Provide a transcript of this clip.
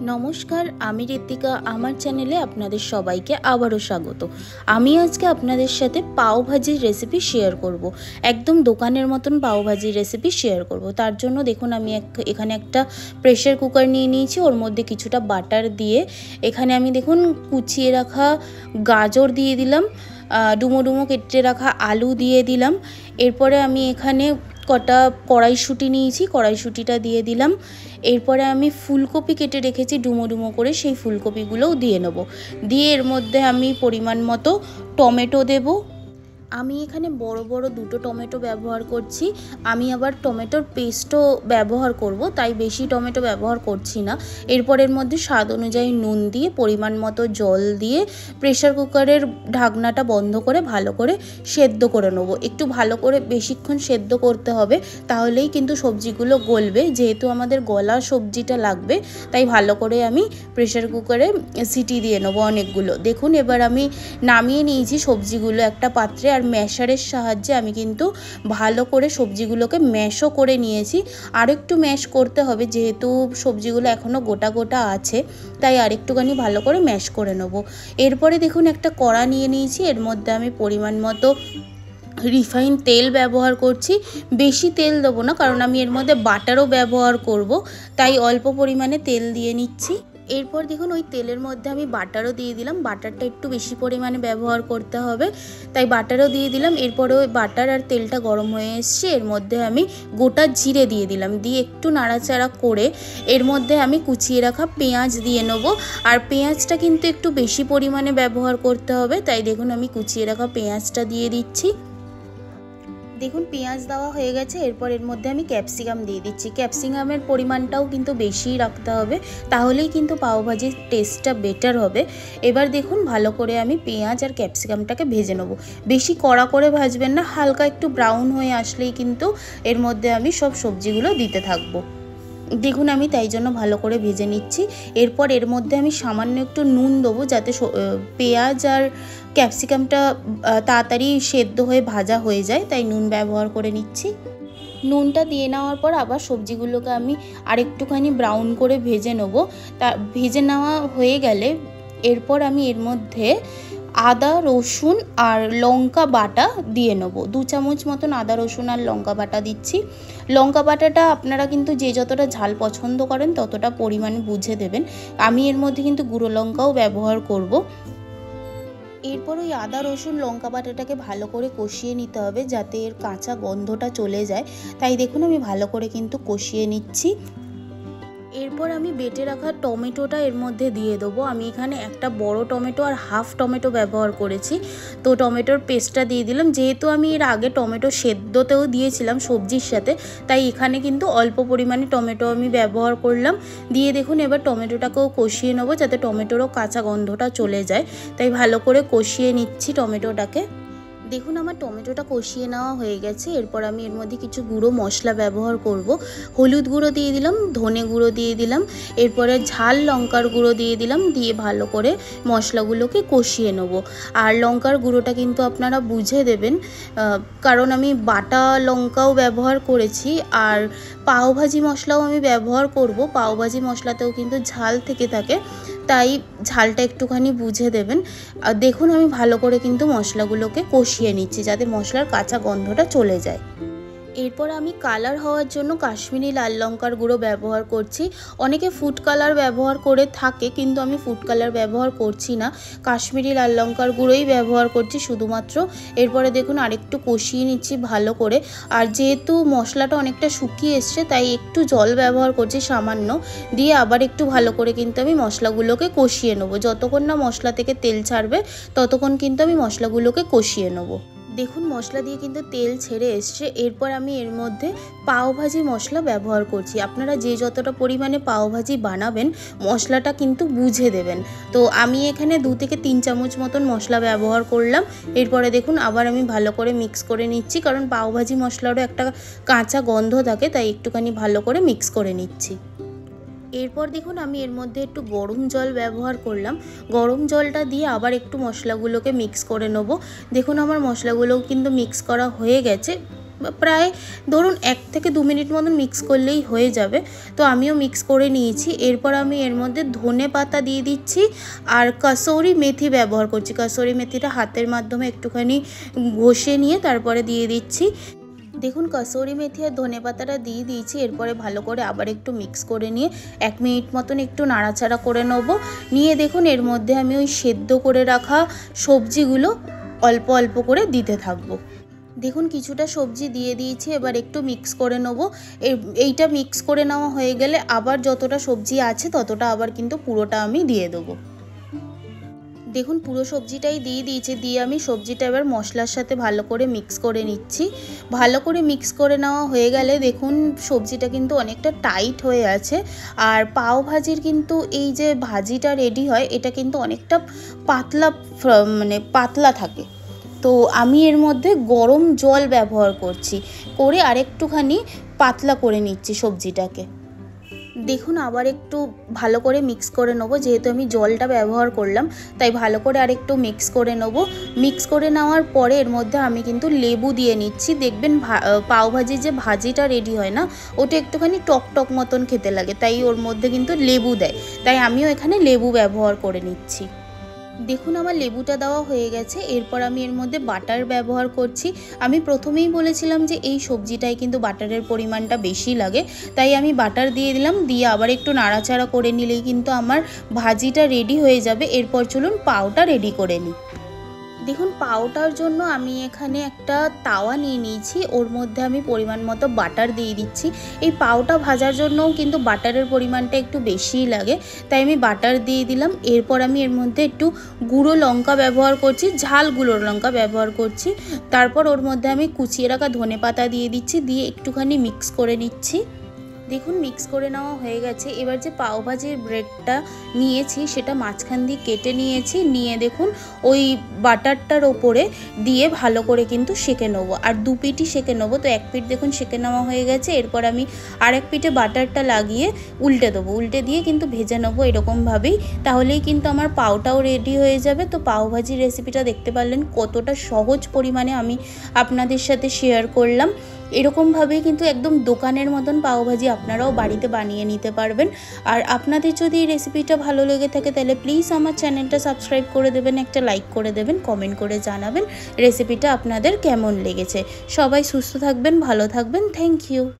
নমস্কার, আমি ঋতিকা। আমার চ্যানেলে আপনাদের সবাইকে আবারও স্বাগত। আমি আজকে আপনাদের সাথে পাও ভাজির রেসিপি শেয়ার করব। একদম দোকানের মতন পাও ভাজির রেসিপি শেয়ার করব। তার জন্য দেখুন আমি এখানে একটা প্রেসার কুকার নিয়ে নিয়েছি। ওর মধ্যে কিছুটা বাটার দিয়ে এখানে আমি দেখুন কুচিয়ে রাখা গাজর দিয়ে দিলাম, ডুমো ডুমো কেটে রাখা আলু দিয়ে দিলাম। এরপরে আমি এখানে কটা কড়াইশুঁটি নিয়েছি, কড়াইশুঁটিটা দিয়ে দিলাম। এরপরে আমি ফুলকপি কেটে রেখেছি ডুমো ডুমো করে, সেই ফুলকপিগুলোও দিয়ে নেব। দিয়ে এর মধ্যে আমি পরিমাণ মতো টমেটো দেব। আমি এখানে বড় বড় দুটো টমেটো ব্যবহার করছি। আমি আবার টমেটোর পেস্টও ব্যবহার করব, তাই বেশি টমেটো ব্যবহার করছি না। এরপর এর মধ্যে স্বাদ অনুযায়ী নুন দিয়ে পরিমাণ মতো জল দিয়ে প্রেসার কুকারের ঢাকনাটা বন্ধ করে ভালো করে সেদ্ধ করে নেব। একটু ভালো করে বেশিক্ষণ সেদ্ধ করতে হবে, তাহলেই কিন্তু সবজিগুলো গলবে। যেহেতু আমাদের গলা সবজিটা লাগবে, তাই ভালো করে আমি প্রেসার কুকারে সিটি দিয়ে নেবো অনেকগুলো। দেখুন এবার আমি নামিয়ে নিয়েছি সবজিগুলো একটা পাত্রে। আর ম্যাশারের সাহায্যে আমি কিন্তু ভালো করে সবজিগুলোকে ম্যাশও করে নিয়েছি। আরেকটু ম্যাশ করতে হবে, যেহেতু সবজিগুলো এখনও গোটা গোটা আছে, তাই আরেকটুখানি ভালো করে ম্যাশ করে নেব। এরপরে দেখুন একটা কড়া নিয়ে নিয়েছি। এর মধ্যে আমি পরিমাণ মতো রিফাইন তেল ব্যবহার করছি। বেশি তেল দেবো না, কারণ আমি এর মধ্যে বাটারও ব্যবহার করব, তাই অল্প পরিমাণে তেল দিয়ে নিচ্ছি। এরপর দেখুন ওই তেলের মধ্যে আমি বাটারও দিয়ে দিলাম। বাটারটা একটু বেশি পরিমাণে ব্যবহার করতে হবে, তাই বাটারও দিয়ে দিলাম। এরপরে ওই বাটার আর তেলটা গরম হয়ে এসছে, এর মধ্যে আমি গোটা জিরে দিয়ে দিলাম। দিয়ে একটু নাড়াচাড়া করে এর মধ্যে আমি কুচিয়ে রাখা পেঁয়াজ দিয়ে নেব। আর পেঁয়াজটা কিন্তু একটু বেশি পরিমাণে ব্যবহার করতে হবে, তাই দেখুন আমি কুচিয়ে রাখা পেঁয়াজটা দিয়ে দিচ্ছি। দেখুন পেঁয়াজ দেওয়া হয়ে গেছে। এরপর এর মধ্যে আমি ক্যাপসিকাম দিয়ে দিচ্ছি। ক্যাপসিকামের পরিমাণটাও কিন্তু বেশিই রাখতে হবে, তাহলেই কিন্তু পাওভাজির টেস্টটা বেটার হবে। এবার দেখুন ভালো করে আমি পেঁয়াজ আর ক্যাপসিকামটাকে ভেজে নেব। বেশি কড়া করে ভাজবেন না, হালকা একটু ব্রাউন হয়ে আসলেই কিন্তু এর মধ্যে আমি সব সবজিগুলো দিতে থাকবো। দেখুন আমি তাই জন্য ভালো করে ভেজে নিচ্ছি। এরপর এর মধ্যে আমি সামান্য একটু নুন দেবো, যাতে পেঁয়াজ আর ক্যাপসিকামটা তাড়াতাড়ি সেদ্ধ হয়ে ভাজা হয়ে যায়, তাই নুন ব্যবহার করে নিচ্ছি। নুনটা দিয়ে নেওয়ার পর আবার সবজিগুলোকে আমি আরেকটুখানি ব্রাউন করে ভেজে নেব। তা ভেজে নেওয়া হয়ে গেলে এরপর আমি এর মধ্যে আদা রসুন আর লঙ্কা বাটা দিয়ে নেব। 2 চামচ মতন আদা রসুন আর লঙ্কা বাটা দিচ্ছি। লঙ্কা বাটাটা আপনারা কিন্তু যে যতটা ঝাল পছন্দ করেন ততটা পরিমাণে বুঝে দেবেন। আমি এর মধ্যে কিন্তু গুঁড়ো লঙ্কাও ব্যবহার করব। এরপর ওই আদা রসুন লঙ্কা বাটাটাকে ভালো করে কষিয়ে নিতে হবে, যাতে এর কাঁচা গন্ধটা চলে যায়। তাই দেখুন আমি ভালো করে কিন্তু কষিয়ে নিচ্ছি। এরপর আমি বেটে রাখা টমেটোটা এর মধ্যে দিয়ে দেবো। আমি এখানে একটা বড় টমেটো আর হাফ টমেটো ব্যবহার করেছি, তো টমেটোর পেস্টটা দিয়ে দিলাম। যেহেতু আমি এর আগে টমেটো সেদ্ধতেও দিয়েছিলাম সবজির সাথে, তাই এখানে কিন্তু অল্প পরিমাণে টমেটো আমি ব্যবহার করলাম। দিয়ে দেখুন এবার টমেটোটাকেও কষিয়ে নেবো, যাতে টমেটোরও কাঁচা গন্ধটা চলে যায়। তাই ভালো করে কষিয়ে নিচ্ছি টমেটোটাকে। দেখুন আমার টমেটোটা কষিয়ে নেওয়া হয়ে গেছে। এরপর আমি এর মধ্যে কিছু গুঁড়ো মশলা ব্যবহার করব। হলুদ গুঁড়ো দিয়ে দিলাম, ধনে গুঁড়ো দিয়ে দিলাম, এরপরে ঝাল লঙ্কার গুঁড়ো দিয়ে দিলাম। দিয়ে ভালো করে মশলাগুলোকে কষিয়ে নেব। আর লঙ্কার গুঁড়োটা কিন্তু আপনারা বুঝে দেবেন, কারণ আমি বাটা লঙ্কাও ব্যবহার করেছি। আর পাওভাজি মশলাও আমি ব্যবহার করব। পাওভাজি মশলাতেও কিন্তু ঝাল থেকে থাকে, তাই ঝালটা একটুখানি বুঝে দেবেন। আর দেখুন আমি ভালো করে কিন্তু মশলাগুলোকে কষিয়ে নিচ্ছি, যাতে মশলার কাঁচা গন্ধটা চলে যায়। এরপর আমি কালার হওয়ার জন্য কাশ্মীরি লাল লঙ্কার গুঁড়ো ব্যবহার করছি। অনেকে ফুড কালার ব্যবহার করে থাকে, কিন্তু আমি ফুড কালার ব্যবহার করছি না, কাশ্মীরি লাল লঙ্কার গুঁড়োই ব্যবহার করছি শুধুমাত্র। এরপরে দেখুন আরেকটু কষিয়ে নিচ্ছি ভালো করে। আর যেহেতু মশলাটা অনেকটা শুকিয়ে এসছে, তাই একটু জল ব্যবহার করছি সামান্য। দিয়ে আবার একটু ভালো করে কিন্তু আমি মশলাগুলোকে কষিয়ে নেবো। যতক্ষণ না মশলা থেকে তেল ছাড়বে ততক্ষণ কিন্তু আমি মশলাগুলোকে কষিয়ে নেবো। দেখুন মশলা দিয়ে কিন্তু তেল ছেড়ে এসছে। এরপর আমি এর মধ্যে পাওভাজি মশলা ব্যবহার করছি। আপনারা যে যতটা পরিমাণে পাওভাজি বানাবেন মশলাটা কিন্তু বুঝে দেবেন। তো আমি এখানে 2 থেকে 3 চামচ মতন মশলা ব্যবহার করলাম। এরপরে দেখুন আবার আমি ভালো করে মিক্স করে নিচ্ছি, কারণ পাওভাজি মশলারও একটা কাঁচা গন্ধ থাকে, তাই একটুখানি ভালো করে মিক্স করে নিচ্ছি। এরপর দেখুন আমি এর মধ্যে একটু গরম জল ব্যবহার করলাম। গরম জলটা দিয়ে আবার একটু মশলাগুলোকে মিক্স করে নেব। দেখুন আমার মশলাগুলোও কিন্তু মিক্স করা হয়ে গেছে। প্রায় ধরুন 1 থেকে 2 মিনিট মতন মিক্স করলেই হয়ে যাবে। তো আমিও মিক্স করে নিয়েছি। এরপর আমি এর মধ্যে ধনে পাতা দিয়ে দিচ্ছি আর কাসুরি মেথি ব্যবহার করছি। কাসুরি মেথিটা হাতের মাধ্যমে একটুখানি ঘষে নিয়ে তারপরে দিয়ে দিচ্ছি। দেখুন কাসুরি মেথি আর ধনে পাতাটা দিয়ে দিয়েছি। এরপরে ভালো করে আবার একটু মিক্স করে নিয়ে 1 মিনিট মতন একটু নাড়াচাড়া করে নেবো। নিয়ে দেখুন এর মধ্যে আমি ওই সেদ্ধ করে রাখা সবজিগুলো অল্প অল্প করে দিতে থাকবো। দেখুন কিছুটা সবজি দিয়ে দিয়েছি, এবার একটু মিক্স করে নেবো। এইটা মিক্স করে নেওয়া হয়ে গেলে আবার যতটা সবজি আছে ততটা আবার কিন্তু পুরোটা আমি দিয়ে দেবো। দেখুন পুরো সবজিটাই দিয়ে দিয়েছি। দিয়ে আমি সবজিটা এবার মশলার সাথে ভালো করে মিক্স করে নিচ্ছি। ভালো করে মিক্স করে নেওয়া হয়ে গেলে দেখুন সবজিটা কিন্তু অনেকটা টাইট হয়ে আছে। আর পাও ভাজির কিন্তু এই যে ভাজিটা রেডি হয় এটা কিন্তু অনেকটা পাতলা মানে পাতলা থাকে। তো আমি এর মধ্যে গরম জল ব্যবহার করছি, করে আরেকটুখানি পাতলা করে নিচ্ছি সবজিটাকে। দেখুন আবার একটু ভালো করে মিক্স করে নেবো, যেহেতু আমি জলটা ব্যবহার করলাম তাই ভালো করে আরেকটু মিক্স করে নেবো। মিক্স করে নেওয়ার পরে এর মধ্যে আমি কিন্তু লেবু দিয়ে নিচ্ছি। দেখবেন পাওভাজির যে ভাজিটা রেডি হয় না ওটা একটুখানি টক টক মতন খেতে লাগে, তাই ওর মধ্যে কিন্তু লেবু দেয়, তাই আমিও এখানে লেবু ব্যবহার করে নিচ্ছি। দেখুন আমার লেবুটা দেওয়া হয়ে গেছে। এরপর আমি এর মধ্যে বাটার ব্যবহার করছি। আমি প্রথমেই বলেছিলাম যে এই সবজিটায় কিন্তু বাটারের পরিমাণটা বেশি লাগে, তাই আমি বাটার দিয়ে দিলাম। দিয়ে আবার একটু নাড়াচাড়া করে নিলেই কিন্তু আমার ভাজিটা রেডি হয়ে যাবে। এরপর চলুন পাওটা রেডি করে নিই। দেখুন পাওটার জন্য আমি এখানে একটা তাওয়া নিয়ে নিয়েছি, ওর মধ্যে আমি পরিমাণ মতো বাটার দিয়ে দিচ্ছি। এই পাওটা ভাজার জন্যও কিন্তু বাটারের পরিমাণটা একটু বেশিই লাগে, তাই আমি বাটার দিয়ে দিলাম। এরপর আমি এর মধ্যে একটু গুঁড়ো লঙ্কা ব্যবহার করছি, ঝাল গুঁড়ো লঙ্কা ব্যবহার করছি। তারপর ওর মধ্যে আমি কুচিয়ে রাখা ধনে পাতা দিয়ে দিচ্ছি, দিয়ে একটুখানি মিক্স করে নিচ্ছি। দেখুন মিক্স করে নেওয়া হয়ে গেছে। এবার যে পাওভাজির ব্রেডটা নিয়েছি সেটা মাঝখান দিয়ে কেটে নিয়েছি, নিয়ে দেখুন ওই বাটারটার ওপরে দিয়ে ভালো করে কিন্তু সেঁকে নেবো। আর 2 পিঠই সেঁকে নেবো। তো 1 পিঠ দেখুন সেঁকে নেওয়া হয়ে গেছে। এরপর আমি আরেক পিঠে বাটারটা লাগিয়ে উল্টে দেবো, উল্টে দিয়ে কিন্তু ভেজে নেবো এরকমভাবেই। তাহলেই কিন্তু আমার পাওটাও রেডি হয়ে যাবে। তো পাওভাজির রেসিপিটা দেখতে পারলেন কতটা সহজ পরিমাণে আমি আপনাদের সাথে শেয়ার করলাম। এরকমভাবেই কিন্তু একদম দোকানের মতন পাওভাজি আপনারাও বাড়িতে বানিয়ে নিতে পারবেন। আর আপনাদের যদি এই রেসিপিটা ভালো লেগে থাকে তাহলে প্লিজ আমার চ্যানেলটা সাবস্ক্রাইব করে দেবেন, একটা লাইক করে দেবেন, কমেন্ট করে জানাবেন রেসিপিটা আপনাদের কেমন লেগেছে। সবাই সুস্থ থাকবেন, ভালো থাকবেন। Thank you.